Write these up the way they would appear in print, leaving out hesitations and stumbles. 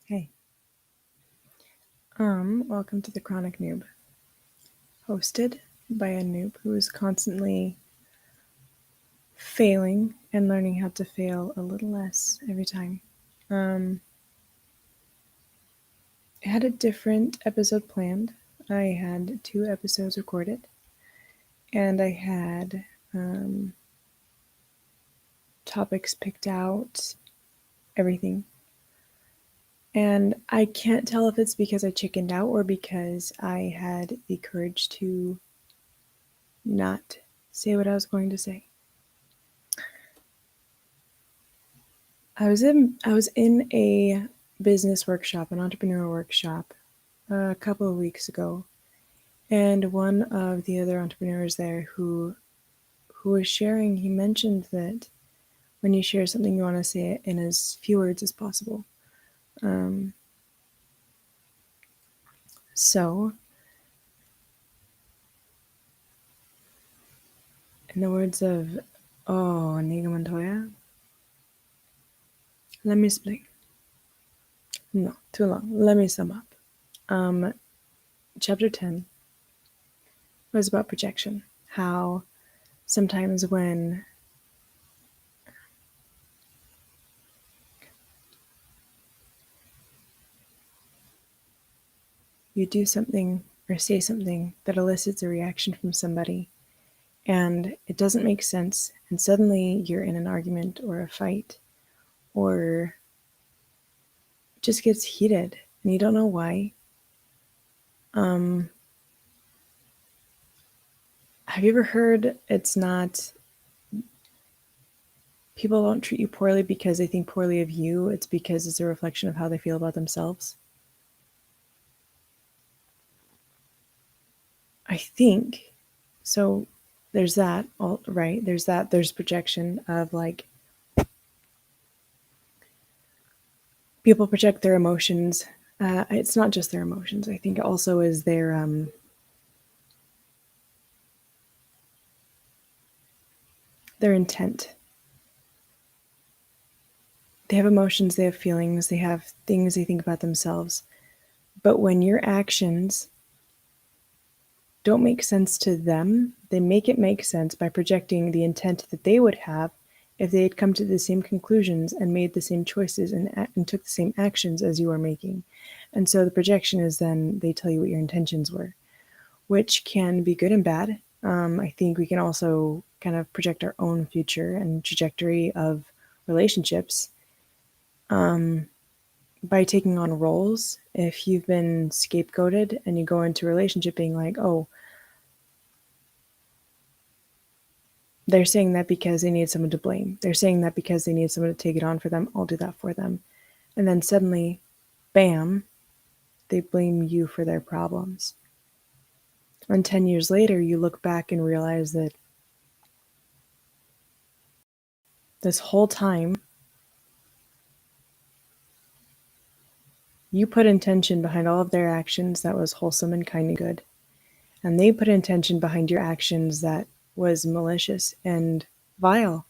Hey, welcome to the Chronic Noob, hosted by a noob who is constantly failing and learning how to fail a little less every time. I had a different episode planned. I had 2 episodes recorded, and I had topics picked out, everything. And I can't tell if it's because I chickened out or because I had the courage to not say what I was going to say. I was in a business workshop, an entrepreneur workshop, a couple of weeks ago, and one of the other entrepreneurs there who was sharing, he mentioned that when you share something, you want to say it in as few words as possible. So, in the words of Inigo Montoya, let me explain. No, too long. Let me sum up. Chapter 10 was about projection. How sometimes when you do something or say something that elicits a reaction from somebody and it doesn't make sense, and suddenly you're in an argument or a fight or just gets heated and you don't know why. Have you ever heard it's not people don't treat you poorly because they think poorly of you, it's because it's a reflection of how they feel about themselves? I think so. There's that, right? There's that. There's projection of like people project their emotions. It's not just their emotions. I think it also is their intent. They have emotions, they have feelings, they have things they think about themselves. But when your actions don't make sense to them, they make it make sense by projecting the intent that they would have if they had come to the same conclusions and made the same choices and took the same actions as you are making. And so the projection is then they tell you what your intentions were, which can be good and bad. I think we can also kind of project our own future and trajectory of relationships by taking on roles. If you've been scapegoated and you go into a relationship being like, oh, they're saying that because they need someone to blame. They're saying that because they need someone to take it on for them. I'll do that for them. And then suddenly, bam, they blame you for their problems. And 10 years later, you look back and realize that this whole time, you put intention behind all of their actions that was wholesome and kind and good. And they put intention behind your actions that was malicious and vile.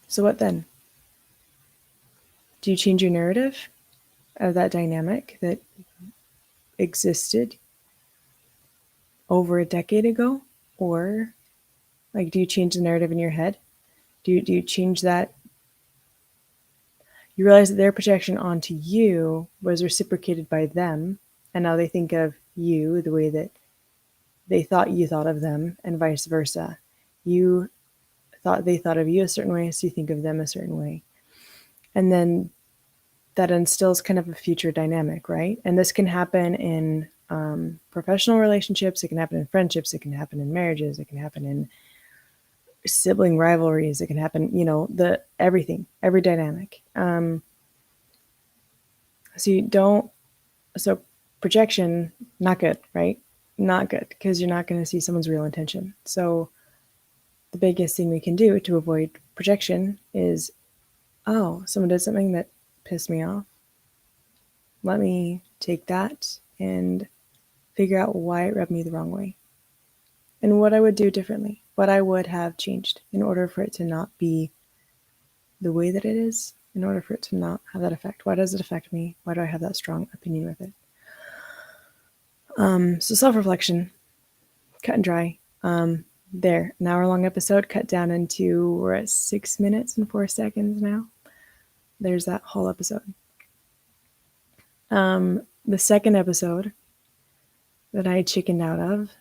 So what then? Do you change your narrative of that dynamic that existed over a decade ago? Or like, do you change the narrative in your head? Do you change that? You realize that their projection onto you was reciprocated by them, and now they think of you the way that they thought you thought of them, and vice versa. You thought they thought of you a certain way, so you think of them a certain way. And then that instills kind of a future dynamic, right? And this can happen in professional relationships, it can happen in friendships, it can happen in marriages, it can happen in sibling rivalries, it can happen, the everything, every dynamic. So you don't, so projection, not good, right? Not good, because you're not going to see someone's real intention. So the biggest thing we can do to avoid projection is, oh, someone did something that pissed me off. Let me take that and figure out why it rubbed me the wrong way and what I would do differently, what I would have changed in order for it to not be the way that it is. in order for it to not have that effect? Why does it affect me? Why do I have that strong opinion with it? So self-reflection, cut and dry. There, an hour-long episode cut down into, we're at 6 minutes and 4 seconds now. There's that whole episode. The second episode that I chickened out of,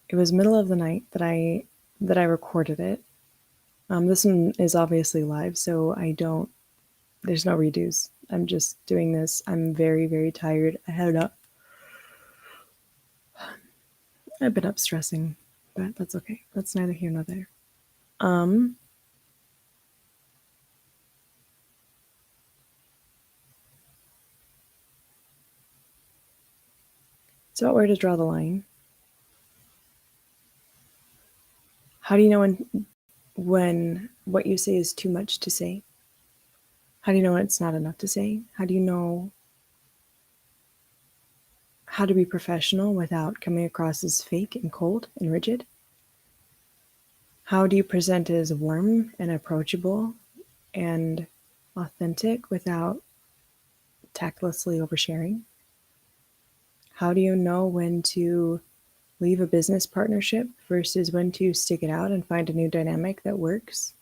it was middle of the night that I recorded it. This one is obviously live, so there's no redos. I'm just doing this. I'm very, very tired. I've been up stressing, but that's okay. That's neither here nor there. So where to draw the line? How do you know when what you say is too much to say? How do you know when it's not enough to say? How do you know how to be professional without coming across as fake and cold and rigid? How do you present as warm and approachable and authentic without tactlessly oversharing? How do you know when to leave a business partnership versus when to stick it out and find a new dynamic that works?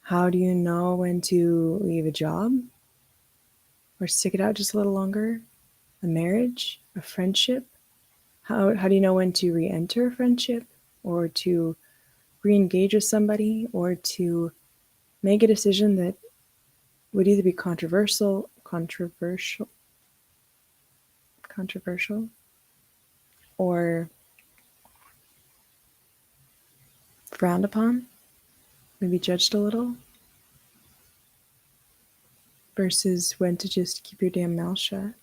How do you know when to leave a job or stick it out just a little longer? A marriage, a friendship? How do you know when to re-enter a friendship or to re-engage with somebody or to make a decision that would either be controversial or frowned upon, maybe judged a little, versus when to just keep your damn mouth shut?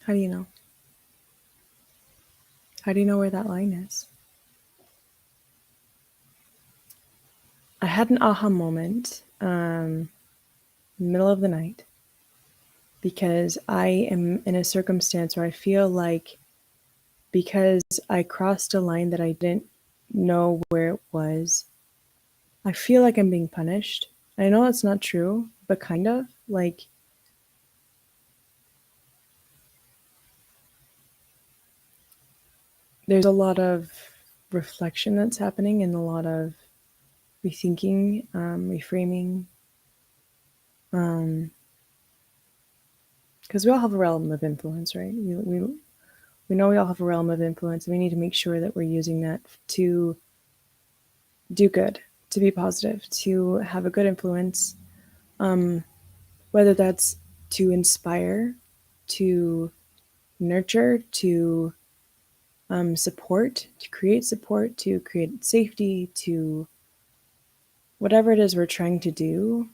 How do you know? How do you know where that line is? I had an aha moment middle of the night because I am in a circumstance where I feel like because I crossed a line that I didn't know where it was, I feel like I'm being punished. I know that's not true, but kind of. Like, there's a lot of reflection that's happening and a lot of rethinking, reframing. Because we all have a realm of influence, right? We know we all have a realm of influence, and we need to make sure that we're using that to do good, to be positive, to have a good influence, whether that's to inspire, to nurture, to support, to create safety, to whatever it is we're trying to do.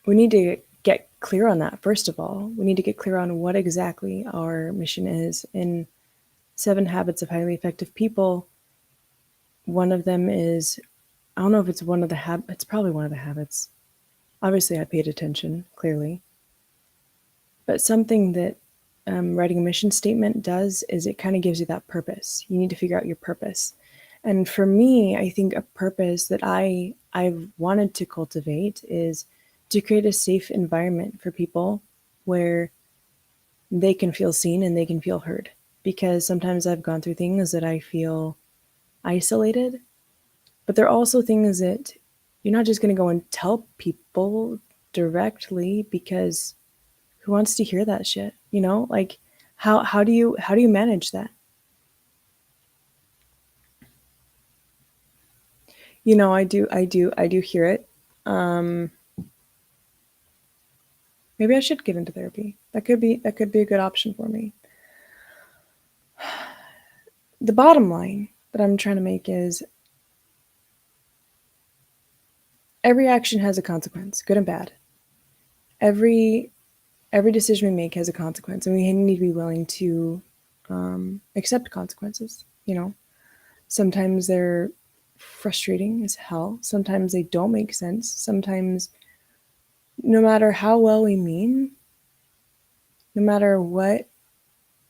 We need to get clear on that, first of all. We need to get clear on what exactly our mission is. In 7 Habits of Highly Effective People, one of them is, I don't know if it's one of the habits, it's probably one of the habits. Obviously, I paid attention, clearly. But something that writing a mission statement does is it kind of gives you that purpose. You need to figure out your purpose. And for me, I think a purpose that I've wanted to cultivate is to create a safe environment for people where they can feel seen and they can feel heard. Because sometimes I've gone through things that I feel isolated, but there are also things that you're not just going to go and tell people directly, because who wants to hear that shit? You know, like how do you manage that? You know, I do hear it. Maybe I should get into therapy. That could be a good option for me. The bottom line that I'm trying to make is every action has a consequence, good and bad. Every decision we make has a consequence, and we need to be willing to accept consequences. You know, sometimes they're frustrating as hell. Sometimes they don't make sense. Sometimes, no matter how well we mean, no matter what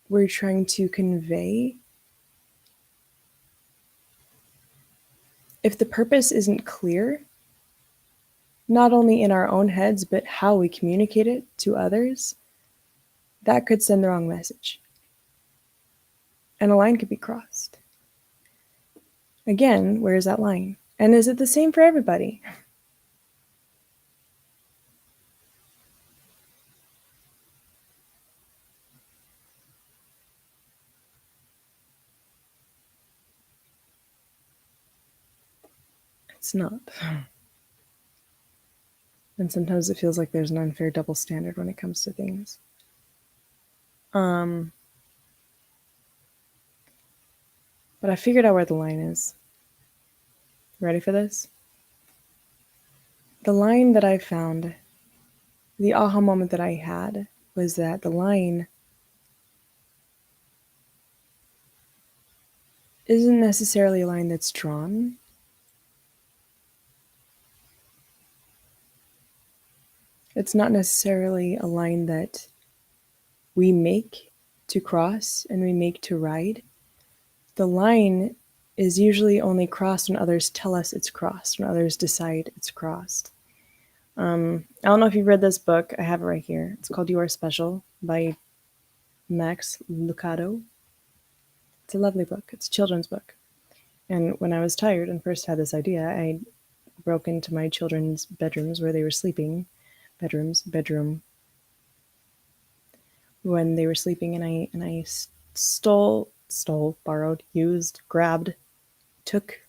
we're trying to convey, if the purpose isn't clear, not only in our own heads, but how we communicate it to others, that could send the wrong message. And a line could be crossed. Again, where is that line? And is it the same for everybody? It's not. And sometimes it feels like there's an unfair double standard when it comes to things. But I figured out where the line is. Ready for this? The line that I found, the aha moment that I had, was that the line isn't necessarily a line that's drawn. It's not necessarily a line that we make to cross and we make to ride. The line is usually only crossed when others tell us it's crossed, when others decide it's crossed. I don't know if you've read this book. I have it right here. It's called You Are Special by Max Lucado. It's a lovely book. It's a children's book. And when I was tired and first had this idea, I broke into my children's bedrooms where they were sleeping. Bedroom. When they were sleeping, and I stole, borrowed, used, grabbed, took,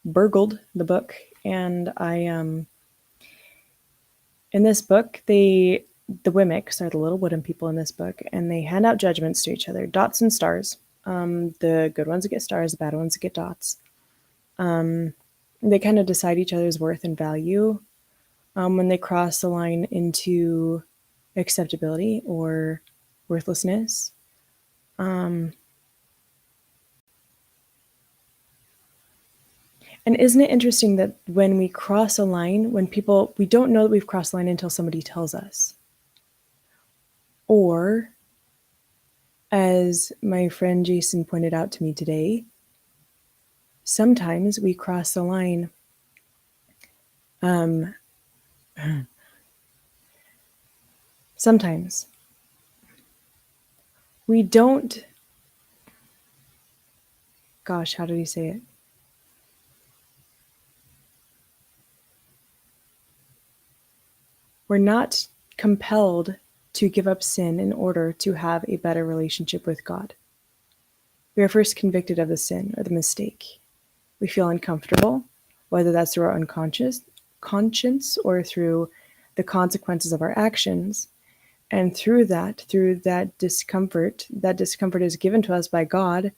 burgled the book, and I in this book, the Wemmicks are the little wooden people in this book, and they hand out judgments to each other, dots and stars. The good ones get stars, the bad ones get dots. They kind of decide each other's worth and value when they cross the line into acceptability or worthlessness. And isn't it interesting that when we cross a line, we don't know that we've crossed the line until somebody tells us. Or, as my friend Jason pointed out to me today, sometimes we cross the line sometimes we don't, gosh, how did he say it? We're not compelled to give up sin in order to have a better relationship with God. We are first convicted of the sin or the mistake. We feel uncomfortable, whether that's through our unconscious conscience or through the consequences of our actions. And through that discomfort is given to us by God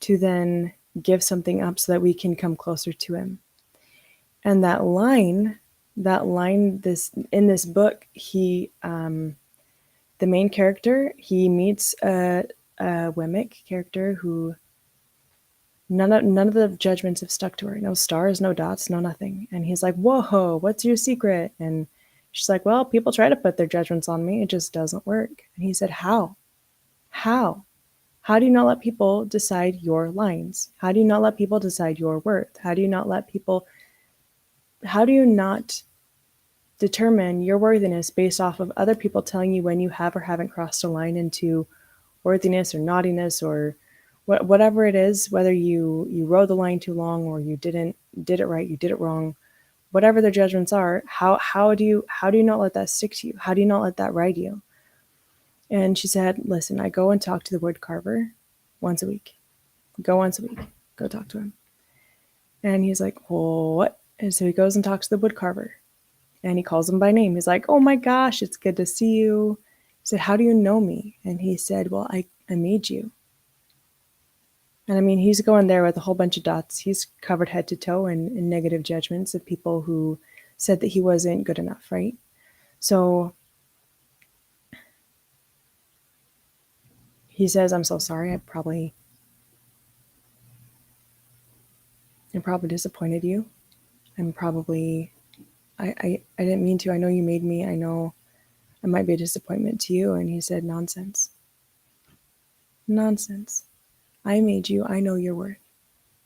to then give something up so that we can come closer to Him. And that line, this in this book, he, the main character, he meets a Wemmick character who none of the judgments have stuck to her. No stars, no dots, no nothing. And he's like, "Whoa, what's your secret?" And she's like, "Well, people try to put their judgments on me. It just doesn't work." And he said, "How? How? How do you not let people decide your lines? How do you not let people decide your worth? How do you not determine your worthiness based off of other people telling you when you have or haven't crossed a line into worthiness or naughtiness or whatever it is, whether you rode the line too long or you did it right, you did it wrong, whatever their judgments are, how do you not let that stick to you? How do you not let that ride you?" And she said, "Listen, I go and talk to the wood carver once a week. Go once a week. Go talk to him." And he's like, "Well, what?" And so he goes and talks to the wood carver. And he calls him by name. He's like, "Oh my gosh, it's good to see you." He said, "How do you know me?" And he said, "Well, I made you." And I mean, he's going there with a whole bunch of dots. He's covered head to toe in negative judgments of people who said that he wasn't good enough, right? So he says, "I'm so sorry. I probably disappointed you. I didn't mean to. I know you made me. I know I might be a disappointment to you." And he said, "Nonsense. Nonsense. I made you. I know your worth.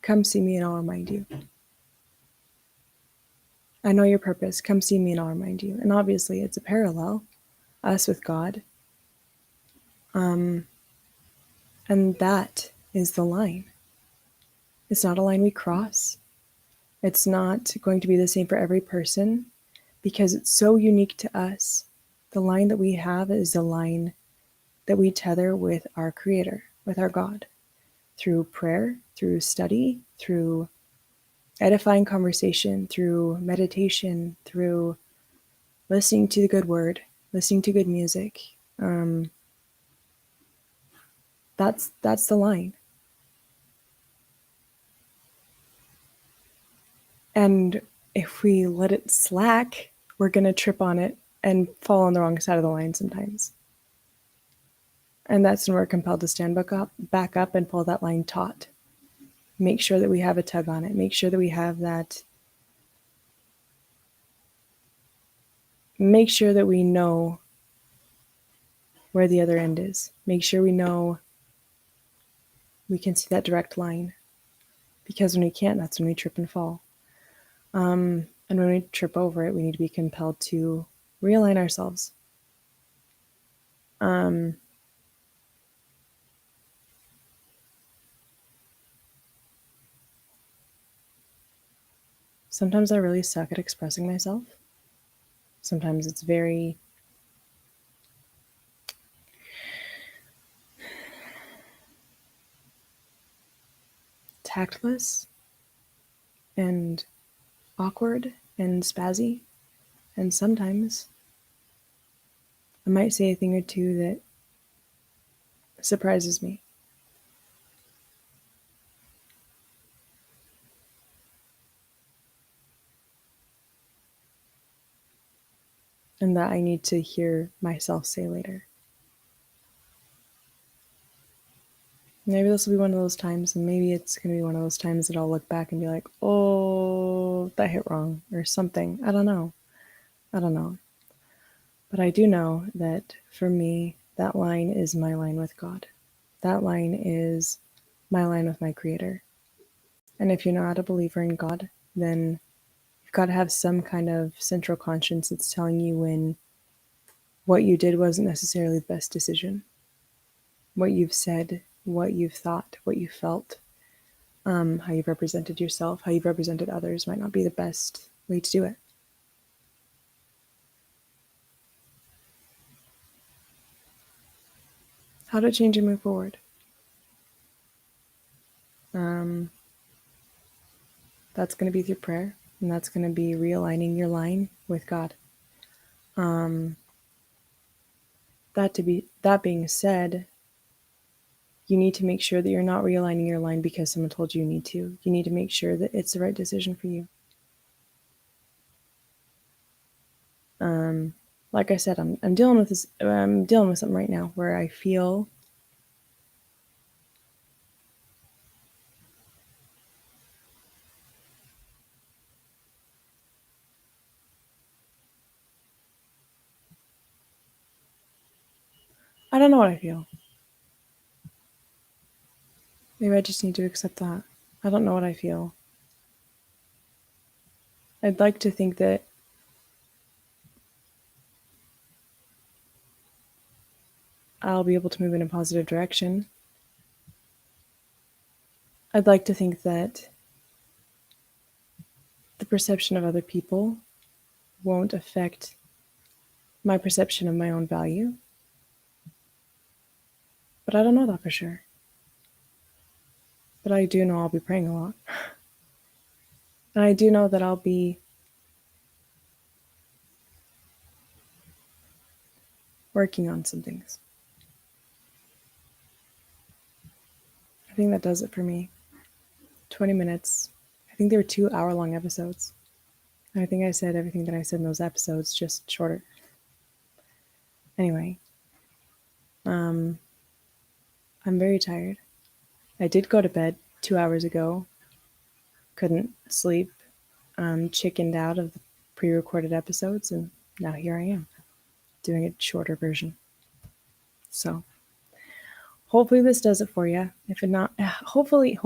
Come see me and I'll remind you." I know your purpose. Come see me and I'll remind you. And obviously, it's a parallel, us with God. And that is the line. It's not a line we cross. It's not going to be the same for every person because it's so unique to us. The line that we have is the line that we tether with our Creator, with our God, through prayer, through study, through edifying conversation, through meditation, through listening to the good word, listening to good music. That's the line. And if we let it slack, we're going to trip on it and fall on the wrong side of the line sometimes. And that's when we're compelled to stand back up and pull that line taut. Make sure that we have a tug on it. Make sure that we have that. Make sure that we know where the other end is. Make sure we know we can see that direct line. Because when we can't, that's when we trip and fall. And when we trip over it, we need to be compelled to realign ourselves. Sometimes I really suck at expressing myself. Sometimes it's very tactless and awkward and spazzy. And sometimes I might say a thing or two that surprises me. And that I need to hear myself say later. Maybe this will be one of those times, and maybe it's going to be one of those times that I'll look back and be like, oh, that hit wrong, or something. I don't know. But I do know that for me, that line is my line with God. That line is my line with my Creator. And if you're not a believer in God, then you've got to have some kind of central conscience that's telling you when what you did wasn't necessarily the best decision. What you've said, what you've thought, what you felt, how you've represented yourself, how you've represented others might not be the best way to do it. How to change and move forward. That's going to be through prayer, and that's going to be realigning your line with God. That being said, you need to make sure that you're not realigning your line because someone told you need to. You need to make sure that it's the right decision for you. Like I said, I'm dealing with this. I'm dealing with something right now where I feel I don't know what I feel. Maybe I just need to accept that. I don't know what I feel. I'd like to think that I'll be able to move in a positive direction. I'd like to think that the perception of other people won't affect my perception of my own value. But I don't know that for sure. But I do know I'll be praying a lot. And I do know that I'll be working on some things. I think that does it for me. 20 minutes. I think they were 2-hour-long episodes. I think I said everything that I said in those episodes, just shorter. Anyway, I'm very tired. I did go to bed 2 hours ago. Couldn't sleep. Chickened out of the pre-recorded episodes, and now here I am, doing a shorter version. So, hopefully this does it for you. If it not, hopefully,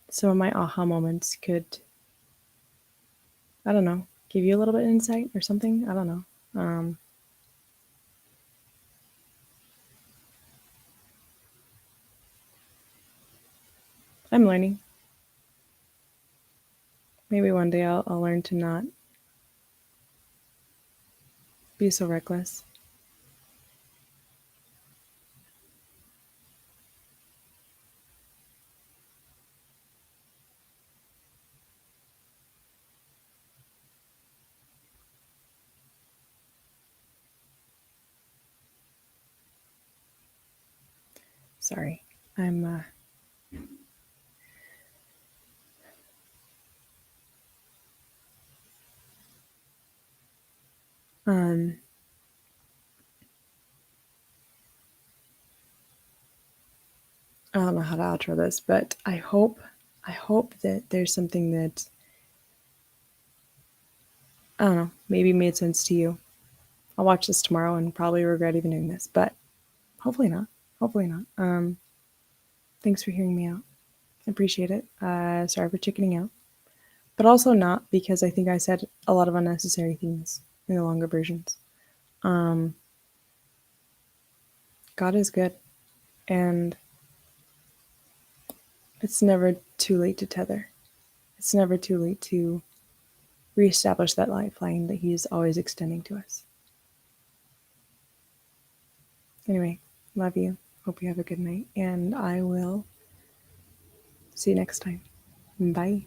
some of my aha moments could, I don't know, give you a little bit of insight or something. I don't know. I'm learning. Maybe one day I'll learn to not be so reckless. Sorry. I'm um I don't know how to outro this, but I hope that there's something that, I don't know, maybe made sense to you. I'll watch this tomorrow and probably regret even doing this, but hopefully not. Hopefully not. Thanks for hearing me out. I appreciate it. Sorry for chickening out, but also not, because I think I said a lot of unnecessary things in the longer versions. Um, God is good, and it's never too late to tether. It's never too late to reestablish that lifeline that He's always extending to us. Anyway, love you. Hope you have a good night, and I will see you next time. Bye.